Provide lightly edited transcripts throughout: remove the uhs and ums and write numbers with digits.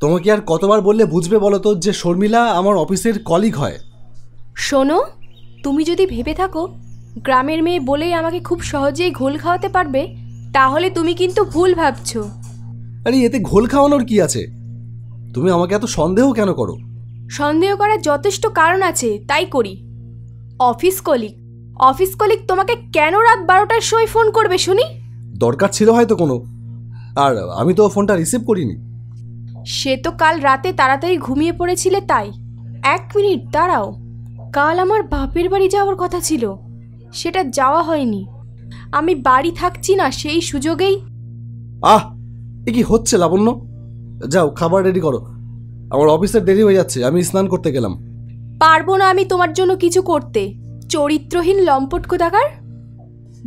তোমাকে আর কতবার বললে বুঝবে বলো তো যে শর্মিলা আমার অফিসের কলিগ হয়। শোনো, তুমি যদি ভেবে থাকো গ্রামের মেয়ে বলেই আমাকে খুব সহজেই ঘোল খাওয়াতে পারবে, তাহলে তুমি কিন্তু ভুল ভাবছো। আরে এতে ঘোল খাওয়ানোর কি আছে? তুমি আমাকে এত সন্দেহ কেন করো? সন্দেহ করার যথেষ্ট কারণ আছে, তাই করি। অফিস কলিগ তোমাকে কেন রাত 12টার সময় ফোন করবে শুনি? দরকার ছিল হয়তো কোনো, আর আমি তো ফোনটা রিসিভ করিনি। সে তো কাল রাতে তাড়াতাড়ি ঘুমিয়ে পড়েছিলে তাই। 1 মিনিট দাঁড়াও, কাল আমার বাপের বাড়ি যাওয়ার কথা ছিল, সেটা যাওয়া হয়নি। আমি বাড়ি থাকছি না, সেই সুযোগেই। এ কি হচ্ছে লাবণ্য? যাও খাবার রেডি করো, আমার অফিসের দেরি হয়ে যাচ্ছে, আমি স্নান করতে গেলাম। পারবো না আমি তোমার জন্য কিছু করতে, চরিত্রহীন লম্পট কোথাকার।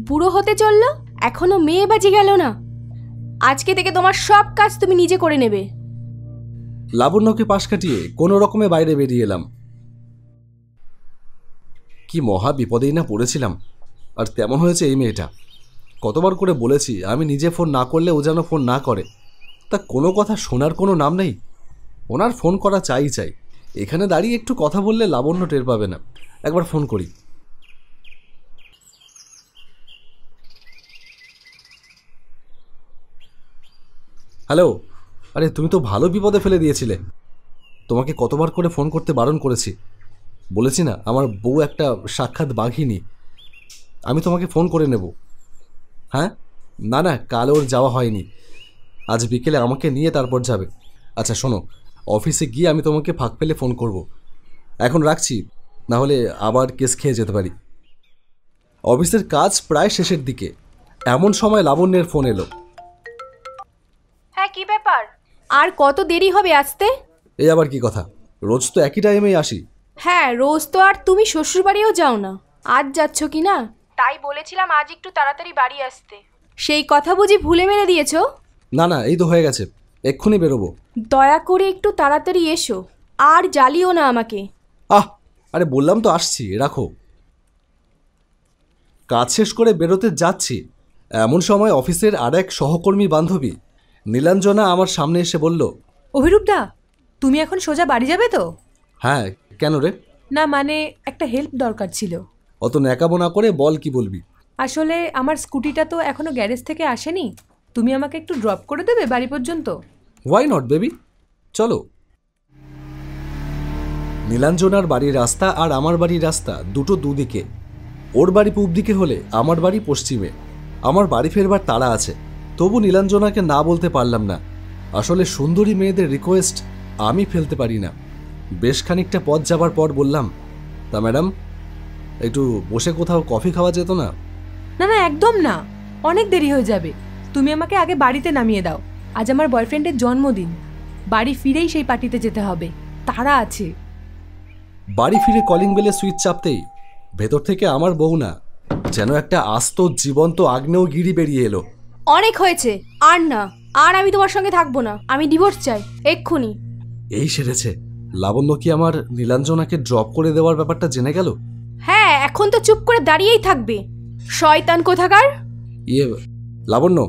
বুড়ো হতে চললো, এখনো মেয়ে বাজে গেল না। আজকে থেকে তোমার সব কাজ তুমি নিজে করে নেবে। লাবণ্যকে পাশ কাটিয়ে কোনো রকমে বাইরে বেরিয়ে এলাম। কি মহা বিপদেই না পড়েছিলাম, আর তেমন হয়েছে এই মেয়েটা। কতবার করে বলেছি আমি নিজে ফোন না করলে ও যেন ফোন না করে, তা কোনো কথা শোনার কোনো নাম নেই। ওনার ফোন করা চাই। এখানে দাঁড়িয়ে একটু কথা বললে লাবণ্য টের পাবে না। একবার ফোন করি। হ্যালো। আরে তুমি তো ভালো বিপদে ফেলে দিয়েছিলে। তোমাকে কতবার করে ফোন করতে বারণ করেছি, বলেছি না আমার বউ একটা সাক্ষাৎ বাঘিনী, আমি তোমাকে ফোন করে নেব। হ্যাঁ, না কাল ওর যাওয়া হয়নি, আজ বিকেলে আমাকে নিয়ে তারপর যাবে। আচ্ছা শোনো, অফিসে গিয়ে আমি তোমাকে ফাঁক পেলে ফোন করব। এখন রাখছি, না হলে আবার কেস খেয়ে যেতে পারি। অফিসের কাজ প্রায় শেষের দিকে, এমন সময় লাবণ্যের ফোন এলো। হ্যাঁ, কি ব্যাপার? আর কত দেরি হবে আসতে? এই আবার কি কথা, রোজ তো একই টাইমেই আসি। হ্যাঁ, রোজ তো আর তুমি শ্বশুরবাড়িও যাও না, আজ যাচ্ছ কি না? তাই বলেছিলাম আজ একটু তাড়াতাড়ি বাড়ি আসতে। সেই কথা বুঝি ভুলে মেরে দিয়েছো? না এই তো হয়ে গেছে, এক্ষুনি বেরোবো। দয়া করে একটু তাড়াতাড়ি এসো, আর জ্বালিও না আমাকে। আরে বললাম তো আসছি, রাখো। কাজ শেষ করে বেরোতে যাচ্ছি, এমন সময় অফিসের আর এক সহকর্মী বান্ধবী নীলাঞ্জনা আমার সামনে এসে বলল, অভিরূপদা, তুমি এখন সোজা বাড়ি যাবে তো? হ্যাঁ, কেন রে? না মানে একটা হেল্প দরকার ছিল। অত ন্যাকাবো না করে বল, কি বলবি? আসলে আমার স্কুটিটা তো এখনো গ্যারেজ থেকে আসেনি, তুমি আমাকে একটু ড্রপ করে দেবে বাড়ি পর্যন্ত? হোয়াই নট বেবি, চলো। নীলাঞ্জনার বাড়ির রাস্তা আর আমার বাড়ির রাস্তা দুটো দুদিকে। ওর বাড়ি পূব দিকে হলে আমার বাড়ি পশ্চিমে। আমার বাড়ি ফেরবার তাড়া আছে, তবু নীলাঞ্জনাকে না বলতে পারলাম না। আসলে সুন্দরী মেয়েদের রিকোয়েস্ট আমি ফেলতে পারি না। বেশ খানিকটা পথ যাবার পর বললাম, তা ম্যাডাম, একটু বসে কোথাও কফি খাওয়া যেত না? না একদম না, অনেক দেরি হয়ে যাবে। তুমি আমাকে আগে বাড়িতে নামিয়ে দাও, আজ আমার বয়ফ্রেন্ডের জন্মদিন, বাড়ি ফিরেই সেই পার্টিতে যেতে হবে, তাড়া আছে। বাড়ি ফিরে কলিং বেলে সুইচ চাপতেই ভেতর থেকে আমার বউ না, যেন একটা আস্ত জীবন্ত আগ্নেয়গিরি বেরিয়ে এলো। অনেক হয়েছে, আর না, আর আমি তোমার সঙ্গে থাকবো না, আমি ডিভোর্স চাই এক্ষুনি। এই সেরেছে, লাবণ্য কি আমার নীলাঞ্জনাকে ড্রপ করে দেওয়ার ব্যাপারটা জেনে গেল? হ্যাঁ, এখন তো চুপ করে দাঁড়িয়েই থাকবে, শয়তান কোথাকার। লাবণ্য,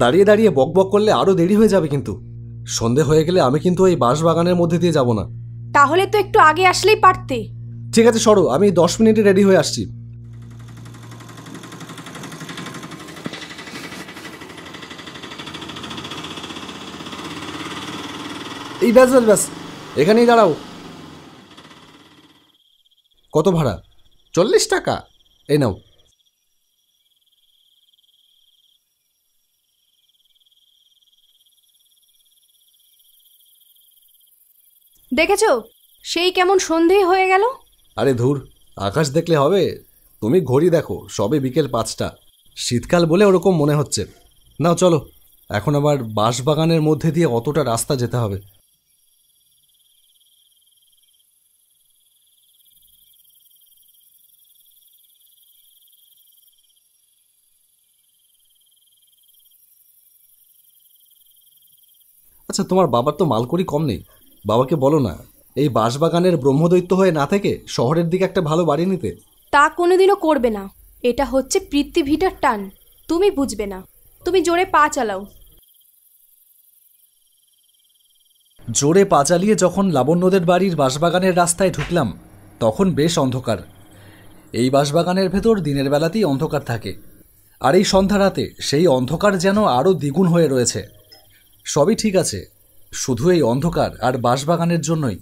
দাঁড়িয়ে দাঁড়িয়ে বকবক করলে আরো দেরি হয়ে যাবে, কিন্তু সন্ধে হয়ে গেলে আমি কিন্তু এই বাঁশবাগানের মধ্যে দিয়ে যাব না। তাহলে তো একটু আগে আসলেই পারতে। ঠিক আছে সরো, আমি 10 মিনিটে রেডি হয়ে আসছি। এই ব্যাস, এখানেই দাঁড়াও। কত ভাড়া? 40 টাকা। এই নাও। দেখেছো, সেই কেমন সন্ধে হয়ে গেল। আরে ধুর, আকাশ দেখলে হবে? তুমি ঘড়ি দেখো, সবে বিকেল 5টা। শীতকাল বলে ওরকম মনে হচ্ছে। নাও চলো, এখন আবার বাঁশবাগানের মধ্যে দিয়ে অতটা রাস্তা যেতে হবে। আচ্ছা, তোমার বাবার তো মালকড়ি কম নেই, বাবাকে বলো না এই বাঁশবাগানের ব্রহ্মদৈত্য হয়ে না থেকে শহরের দিকে একটা ভালো বাড়ি নিতে। তা কোনোদিনও করবে না, এটা হচ্ছে পৃথিবীটার টান, তুমি বুঝবে না। তুমি জোরে পা চালাও। জোরে পা চালিয়ে যখন লাবণ্যদের বাড়ির বাঁশবাগানের রাস্তায় ঢুকলাম তখন বেশ অন্ধকার। এই বাঁশবাগানের ভেতর দিনের বেলাতেই অন্ধকার থাকে, আর এই সন্ধ্যা রাতে সেই অন্ধকার যেন আরও দ্বিগুণ হয়ে রয়েছে। সবই ঠিক আছে, শুধু এই অন্ধকার আর বাঁশবাগানের জন্যই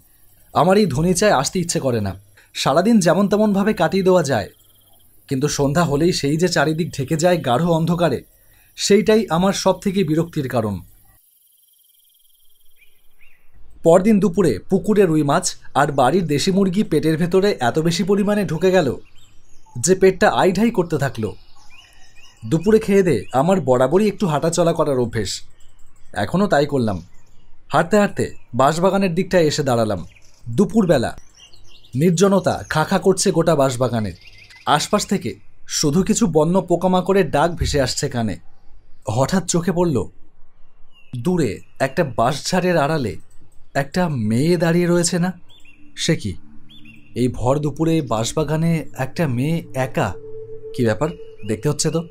আমার এই ধনিচায় আসতে ইচ্ছে করে না। সারাদিন যেমন তেমনভাবে কাটিয়ে দেওয়া যায়, কিন্তু সন্ধ্যা হলেই সেই যে চারিদিক ঢেকে যায় গাঢ় অন্ধকারে, সেইটাই আমার সব থেকে বিরক্তির কারণ। পরদিন দুপুরে পুকুরে রুই মাছ আর বাড়ির দেশি মুরগি পেটের ভেতরে এত বেশি পরিমাণে ঢুকে গেল যে পেটটা আইঢাই করতে থাকলো। দুপুরে খেয়ে দে আমার বরাবরই একটু হাঁটাচলা করার অভ্যেস, এখনও তাই করলাম। হাঁটতে হাঁটতে বাঁশবাগানের দিকটায় এসে দাঁড়ালাম। দুপুরবেলা, নির্জনতা খা খা করছে গোটা বাঁশবাগানে। আশপাশ থেকে শুধু কিছু বন্য পোকামাকড়ের ডাক ভেসে আসছে কানে। হঠাৎ চোখে পড়ল দূরে একটা বাঁশঝাড়ের আড়ালে একটা মেয়ে দাঁড়িয়ে রয়েছে না? সে কি, এই ভর দুপুরে বাঁশবাগানে একটা মেয়ে একা? কি ব্যাপার, দেখতে হচ্ছে তো।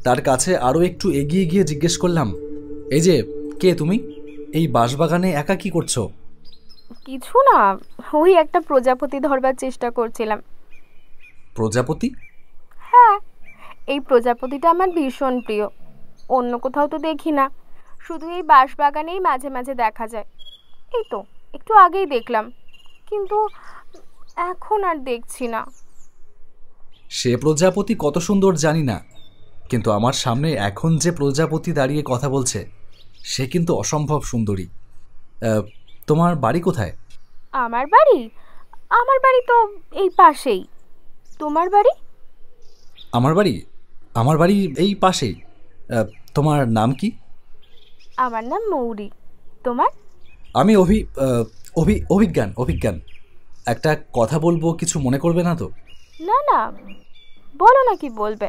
তার কাছে আরও একটু এগিয়ে গিয়ে জিজ্ঞেস করলাম, এই যে কে তুমি? এই বাঁশবাগানে একা কি করছো? কিছু না, ওই একটা প্রজাপতি ধরবার চেষ্টা করছিলাম। প্রজাপতি? হ্যাঁ, এই প্রজাপতিটা আমার ভীষণ প্রিয়। অন্য কোথাও তো দেখি না, শুধু এই বাঁশবাগানেই মাঝে মাঝে দেখা যায়। এই তো একটু আগেই দেখলাম, কিন্তু এখন আর দেখছি না। সে প্রজাপতি কত সুন্দর জানি না, কিন্তু আমার সামনে এখন যে প্রজাপতি দাঁড়িয়ে কথা বলছে সে কিন্তু অসম্ভব সুন্দরী। তোমার বাড়ি কোথায়? আমার বাড়ি? আমার বাড়ি তো এই পাশেই। তোমার বাড়ি? আমার বাড়ি? আমার বাড়ি এই পাশেই। তোমার নাম কি? আমার নাম মৌরি। তোমার? আমি অভিজ্ঞান। অভিজ্ঞান। একটা কথা বলবো, কিছু মনে করবে না তো? না না, বলো না, কি বলবে?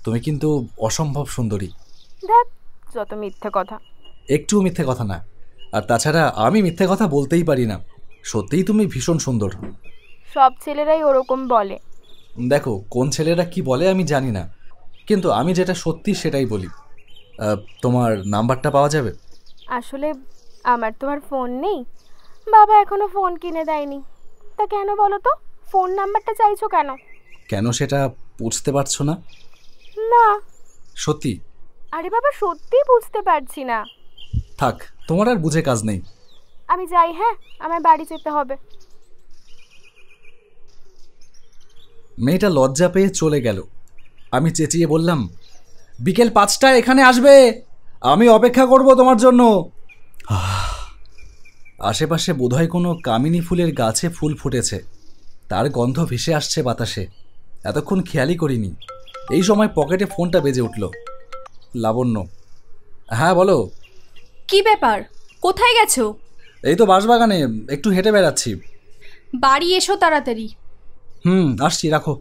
তুমি কিন্তু অসম্ভব সুন্দরী। দেখ, যত মিথ্যে কথা। একটু মিথ্যে কথা না, আর তাছাড়া আমি মিথ্যে কথা বলতেই পারি না। সত্যিই তুমি ভীষণ সুন্দর। সব ছেলেরাই ওরকম বলে। দেখো, কোন ছেলেরা কি বলে আমি জানি না, কিন্তু আমি যেটা সত্যি সেটাই বলি। তোমার নাম্বারটা পাওয়া যাবে? আসলে আমার তো আর ফোন নেই, বাবা এখনো ফোন কিনে দেয়নি। তা কেন বলো তো, ফোন নাম্বারটা চাইছো কেন? কেন সেটা বুঝতে পারছো না? না। সত্যি? আরে বাবা, সত্যিই বুঝতে পারছি না। থাক, তোমার আর বুঝে কাজ নেই। আমি যাই, হ্যাঁ, আমার বাড়ি যেতে হবে। মেয়েটা লজ্জা পেয়ে চলে গেল। আমি চেঁচিয়ে বললাম, বিকেল 5টায় এখানে আসবে, আমি অপেক্ষা করব তোমার জন্য। আশেপাশে বোধহয় কোনো কামিনী ফুলের গাছে ফুল ফুটেছে, তার গন্ধ ভেসে আসছে বাতাসে। এতক্ষণ খেয়ালই করিনি। এই সময় পকেটে ফোনটা বেজে উঠল। লাবণ্য। হ্যাঁ বলো। কি ব্যাপার, কোথায় গেছো? এই তো বাঁশবাগানে একটু হেঁটে বেড়াচ্ছি। বাড়ি এসো তাড়াতাড়ি। আসছি, রাখো।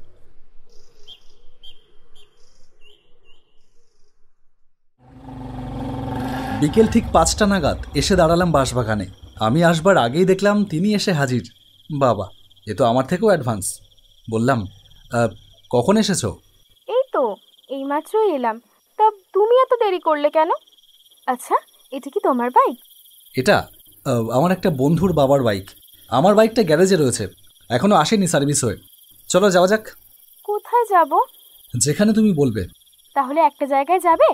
বিকেল ঠিক 5টা নাগাদ এসে দাঁড়ালাম বাঁশবাগানে। আমি আসবার আগেই দেখলাম তিনি এসে হাজির। বাবা, এ তো আমার থেকেও অ্যাডভান্স। বললাম, কখন এসেছো? এই তো এইমাত্রই এলাম। তা তুমি এত দেরি করলে কেন? আচ্ছা, এটা কি তোমার বাইক? এটা আমার একটা বন্ধুর বাবার বাইক। আমার বাইকটা গ্যারেজে রয়েছে, এখনো আসেনি সার্ভিস হয়ে। চলো যাওয়া যাক। কোথায় যাব? যেখানে তুমি বলবে। তাহলে একটা জায়গায় যাবে।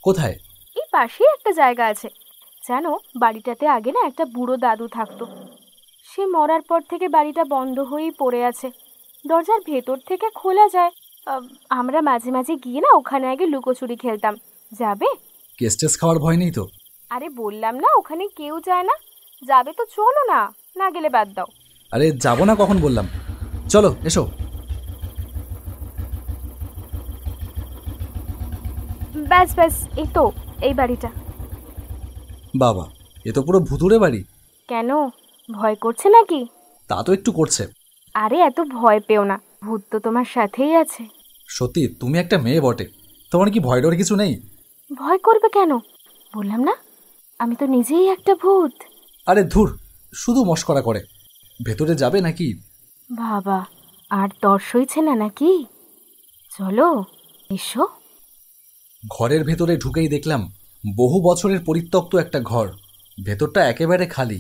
কোথায়? এই পাশেই একটা জায়গা আছে। জানো, বাড়িটাতে আগে না একটা বুড়ো দাদু থাকতো। সে মরার পর থেকে বাড়িটা বন্ধ হয়েই পড়ে আছে। দরজার ভেতর থেকে খোলা যায়। আমরা মাঝে মাঝে গিয়ে না ওখানে আগে লুকোচুরি খেলতাম। যাবে? কেস টেস খাওয়ার ভয় নেই তো? আরে বললাম না, ওখানে কেউ যায় না। যাবে তো চলো না, না গেলে বাদ দাও। আরে যাবো না কখন বললাম, চলো এসো। ব্যাস ব্যাস, এই তো এই বাড়িটা। বাবা, এ তো পুরো ভুতুড়ে বাড়ি। কেন, ভয় করছে নাকি? তা তো একটু করছে। আরে এত ভয় পেও না, ভূত তো তোমার সাথেই আছে। সত্যি তুমি একটা মেয়ে বটে, তোমার কি ভয় ডর কিছু নেই? ভয় করবে কেন? বললাম না, আমি তো নিজেই একটা ভূত। আরে ধুর, শুধু মস্করা করে। ভেতরে যাবে নাকি? বাবা, আর তর সইছে না নাকি? চলো এসো। ঘরের ভেতরে ঢুকেই দেখলাম বহু বছরের পরিত্যক্ত একটা ঘর, ভেতরটা একেবারে খালি,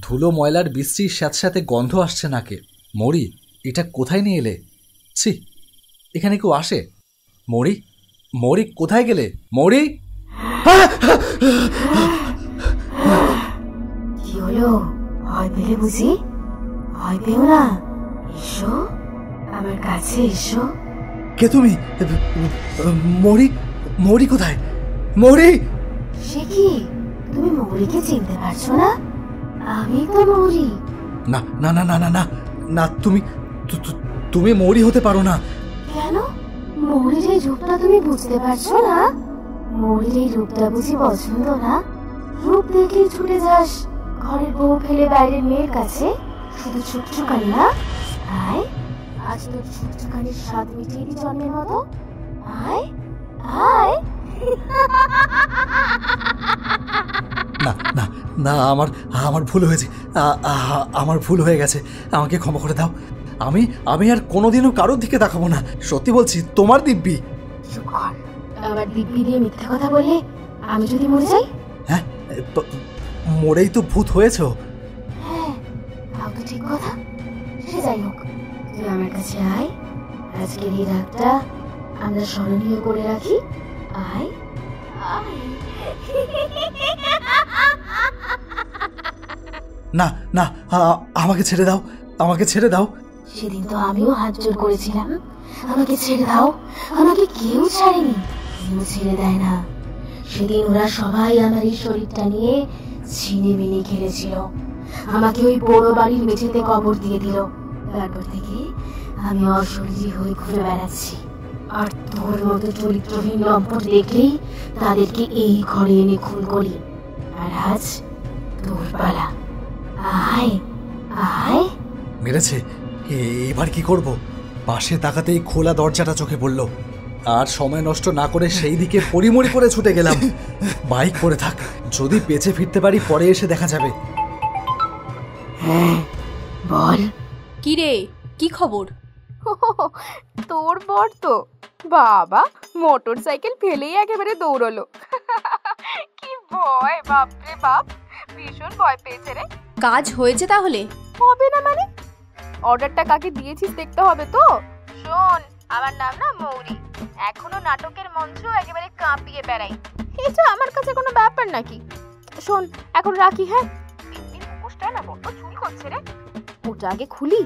ধুলো ময়লার বৃষ্টির স্যাঁতস্যাঁতে গন্ধ আসছে নাকে। মৌরি, এটা কোথায় নিয়ে এলে? ছি, এখানে কেউ আসে? মৌরি, মৌরি কোথায় গেলে? মৌরি! কি হলো? ভয় পেলে বুঝি? ভয় পেও না, এসো আমার কাছে এসো। কে তুমি? মৌরি, মৌরি কোথায়? মৌরি! সে কি, তুমি মৌরিকে চিনতে পারছো না? আমি তো মৌরি। না না না না না না না, তুমি তুমি মৌরি হতে পারো না। কেন? মৌরির এই রূপটা তুমি বুঝতে পারছো না? মৌরির এই রূপটা বুঝি পছন্দ না? রূপ দেখলেই ছুটে যাস ঘরের বউ ফেলে বাইরের মেয়ের কাছে, শুধু ছুটছুকানি না? আয়, আজ তোর ছুটছুকানির স্বাদ মিটিয়ে দি জন্মের মতো। আয় আয়। না না না, আমার আমার ভুল হয়েছে, আমার ভুল হয়ে গেছে, আমাকে ক্ষমা করে দাও। আমি আমি আর কোনোদিনও কারোর দিকে তাকাবো না, সত্যি বলছি। তোমার দিব্যি। চুপ কর, আবার দিব্যি দিয়ে মিথ্যা কথা বললে আমি যদি মরে যাই? হ্যাঁ, মরেই তো ভূত হয়েছ। হ্যাঁ, তাও তো ঠিক কথা। সে যাই হোক, তুই আমার কাছে আয়, আজকের এই রাতটা আমরা স্মরণীয় করে রাখি। আয় আয়। না না, আমাকে ছেড়ে দাও, আমাকে ছেড়ে দাও। সেদিন তো আমিও হাত জোর করেছিলাম, আমাকে ছেড়ে দাও। আমাকে কেউ ছাড়েনি, কেউ ছেড়ে দেয় না। সেদিন ওরা সবাই আমার এই শরীরটা নিয়ে ছিনিমিনি খেলেছিল, আমাকে ওই বড় বাড়ির মেঝেতে কবর দিয়ে দিল। তারপর থেকে আমি অশরীরী হয়ে ঘুরে বেড়াচ্ছি, আর তোর মতো চরিত্রহীন লম্পট দেখলেই তাদেরকে এই ঘরে এনে খুন করি। আর আজ তোর পালা, আয় আয়। মেরেছে, এবার কি করব? পাশে তাকাতেই খোলা দরজাটা চোখে পড়ল, আর সময় নষ্ট না করে সেই দিকে পরিমরি করে ছুটে গেলাম। বাইক পড়ে থাক, যদি পেছে ফিরতে পারি পরে এসে দেখা যাবে। হ্যাঁ বল। কি রে, কি খবর? তোর বর তো বাবা মোটর সাইকেল ফেলেই একেবারে দৌড়লো। কি ভয়, বাপরে বাপ, ভীষণ ভয় পেয়েছে রে। কাজ হয়েছে তাহলে? হবে না মানে? অর্ডারটা কাকে দিয়েছিস দেখতে হবে তো। শোন, আমার নাম না মৌরি, এখনো নাটকের মঞ্চ একেবারে কাঁপিয়ে বেড়াই। এটা আমার কাছে কোনো ব্যাপার নাকি? শোন, এখন রাখি। হ্যাঁ, মুখোশটা না বড্ড চুরি করছে রে, ওটা আগে খুলি,